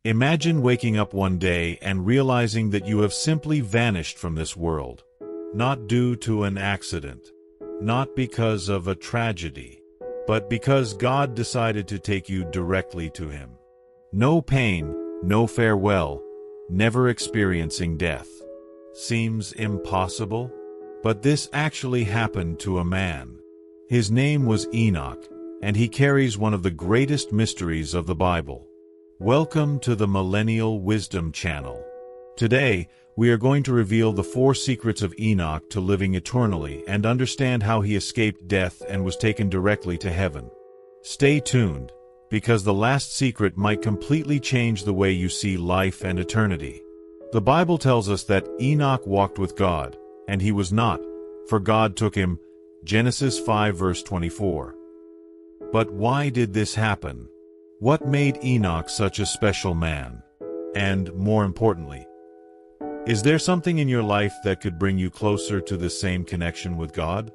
Imagine waking up one day and realizing that you have simply vanished from this world. Not due to an accident, not because of a tragedy, but because God decided to take you directly to Him. No pain, no farewell, never experiencing death. Seems impossible? But this actually happened to a man. His name was Enoch, and he carries one of the greatest mysteries of the Bible. Welcome to the Millennial Wisdom Channel. Today, we are going to reveal the 4 secrets of Enoch to living eternally and understand how he escaped death and was taken directly to heaven. Stay tuned, because the last secret might completely change the way you see life and eternity. The Bible tells us that Enoch walked with God, and he was not, for God took him. Genesis 5 verse 24. But why did this happen? What made Enoch such a special man? And, more importantly, is there something in your life that could bring you closer to the same connection with God?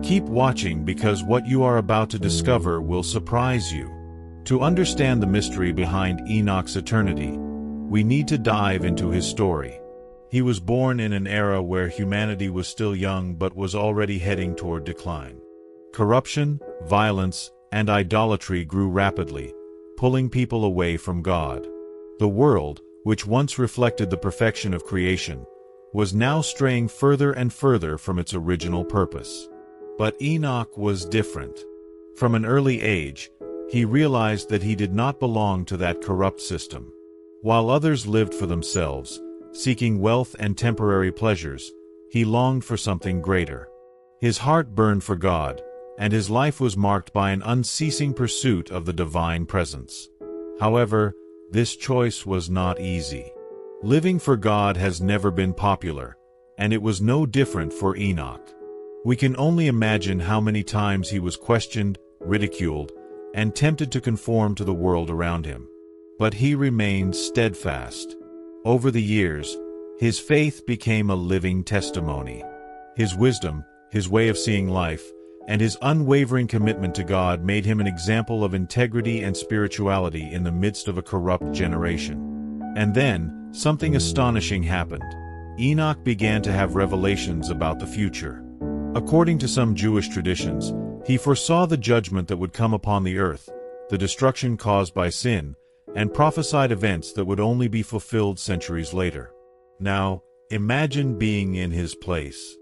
Keep watching, because what you are about to discover will surprise you. To understand the mystery behind Enoch's eternity, we need to dive into his story. He was born in an era where humanity was still young but was already heading toward decline. Corruption, violence, and idolatry grew rapidly, pulling people away from God. The world, which once reflected the perfection of creation, was now straying further and further from its original purpose. But Enoch was different. From an early age, he realized that he did not belong to that corrupt system. While others lived for themselves, seeking wealth and temporary pleasures, he longed for something greater. His heart burned for God, and his life was marked by an unceasing pursuit of the divine presence. However, this choice was not easy. Living for God has never been popular, and it was no different for Enoch. We can only imagine how many times he was questioned, ridiculed, and tempted to conform to the world around him. But he remained steadfast. Over the years, his faith became a living testimony. His wisdom, his way of seeing life, and his unwavering commitment to God made him an example of integrity and spirituality in the midst of a corrupt generation. And then, something astonishing happened. Enoch began to have revelations about the future. According to some Jewish traditions, he foresaw the judgment that would come upon the earth, the destruction caused by sin, and prophesied events that would only be fulfilled centuries later. Now, imagine being in his place.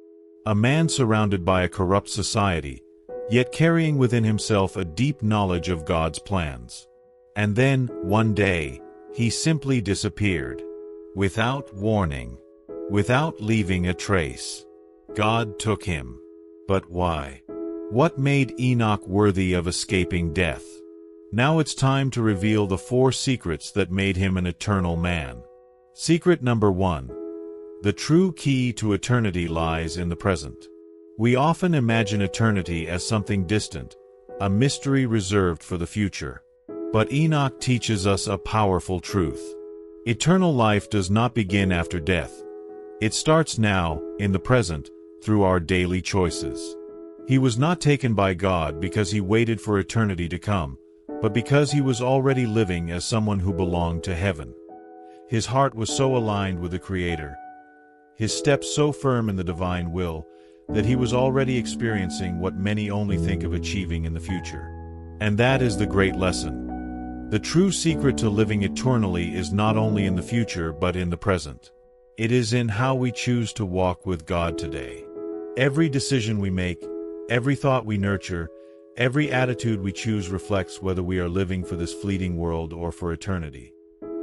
A man surrounded by a corrupt society, yet carrying within himself a deep knowledge of God's plans. And then, one day, he simply disappeared. Without warning. Without leaving a trace. God took him. But why? What made Enoch worthy of escaping death? Now it's time to reveal the 4 secrets that made him an eternal man. Secret number 1. The true key to eternity lies in the present. We often imagine eternity as something distant, a mystery reserved for the future. But Enoch teaches us a powerful truth. Eternal life does not begin after death. It starts now, in the present, through our daily choices. He was not taken by God because he waited for eternity to come, but because he was already living as someone who belonged to heaven. His heart was so aligned with the Creator, his steps so firm in the divine will, that he was already experiencing what many only think of achieving in the future. And that is the great lesson. The true secret to living eternally is not only in the future but in the present. It is in how we choose to walk with God today. Every decision we make, every thought we nurture, every attitude we choose reflects whether we are living for this fleeting world or for eternity.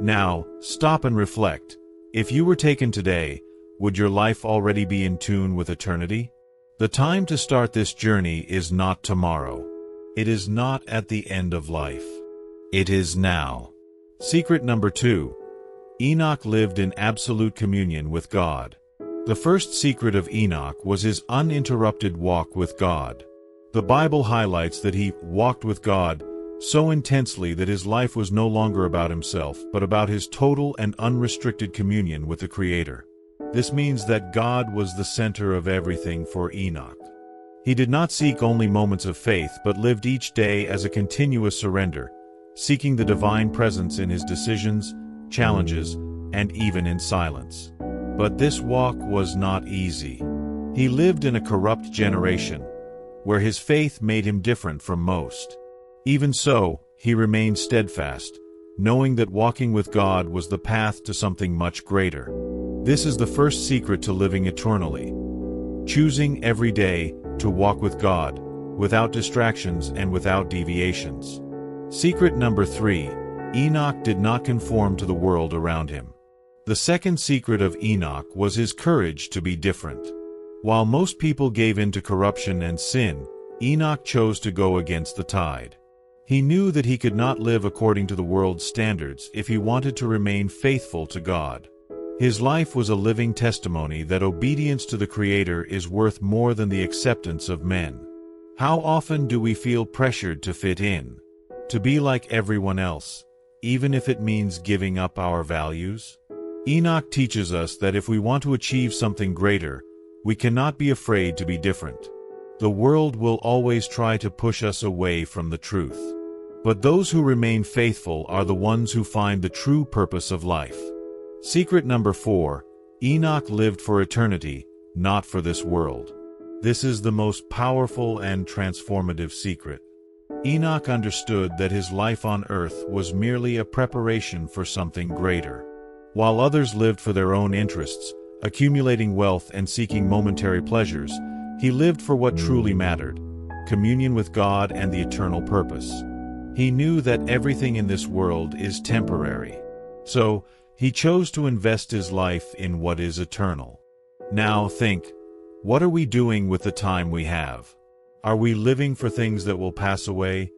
Now, stop and reflect. If you were taken today, would your life already be in tune with eternity? The time to start this journey is not tomorrow. It is not at the end of life. It is now. Secret number 2. Enoch lived in absolute communion with God. The first secret of Enoch was his uninterrupted walk with God. The Bible highlights that he walked with God so intensely that his life was no longer about himself, but about his total and unrestricted communion with the Creator. This means that God was the center of everything for Enoch. He did not seek only moments of faith, but lived each day as a continuous surrender, seeking the divine presence in his decisions, challenges, and even in silence. But this walk was not easy. He lived in a corrupt generation, where his faith made him different from most. Even so, he remained steadfast, knowing that walking with God was the path to something much greater. This is the first secret to living eternally. Choosing every day to walk with God, without distractions and without deviations. Secret number 3. Enoch did not conform to the world around him. The second secret of Enoch was his courage to be different. While most people gave in to corruption and sin, Enoch chose to go against the tide. He knew that he could not live according to the world's standards if he wanted to remain faithful to God. His life was a living testimony that obedience to the Creator is worth more than the acceptance of men. How often do we feel pressured to fit in, to be like everyone else, even if it means giving up our values? Enoch teaches us that if we want to achieve something greater, we cannot be afraid to be different. The world will always try to push us away from the truth. But those who remain faithful are the ones who find the true purpose of life. Secret number 4. Enoch lived for eternity, not for this world. This is the most powerful and transformative secret. Enoch understood that his life on earth was merely a preparation for something greater. While others lived for their own interests, accumulating wealth and seeking momentary pleasures, he lived for what truly mattered: communion with God and the eternal purpose. He knew that everything in this world is temporary. So, he chose to invest his life in what is eternal. Now think, what are we doing with the time we have? Are we living for things that will pass away,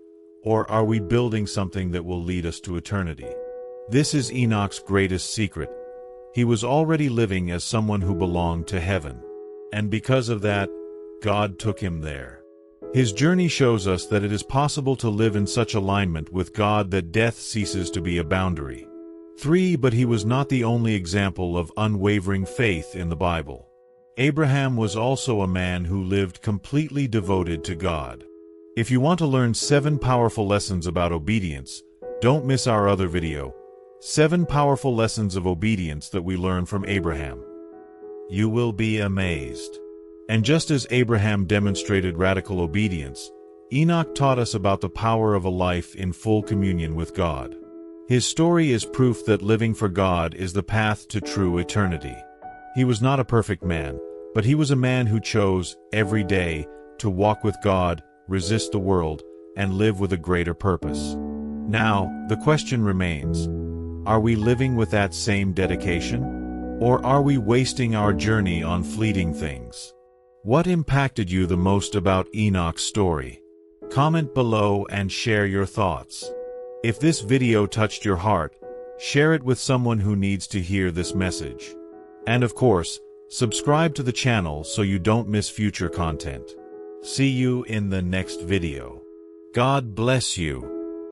or are we building something that will lead us to eternity? This is Enoch's greatest secret. He was already living as someone who belonged to heaven. And because of that, God took him there. His journey shows us that it is possible to live in such alignment with God that death ceases to be a boundary. 3. But he was not the only example of unwavering faith in the Bible. Abraham was also a man who lived completely devoted to God. If you want to learn 7 powerful lessons about obedience, don't miss our other video, 7 powerful lessons of obedience that we learn from Abraham. You will be amazed. And just as Abraham demonstrated radical obedience, Enoch taught us about the power of a life in full communion with God. His story is proof that living for God is the path to true eternity. He was not a perfect man, but he was a man who chose, every day, to walk with God, resist the world, and live with a greater purpose. Now, the question remains, are we living with that same dedication? Or are we wasting our journey on fleeting things? What impacted you the most about Enoch's story? Comment below and share your thoughts. If this video touched your heart, share it with someone who needs to hear this message. And of course, subscribe to the channel so you don't miss future content. See you in the next video. God bless you.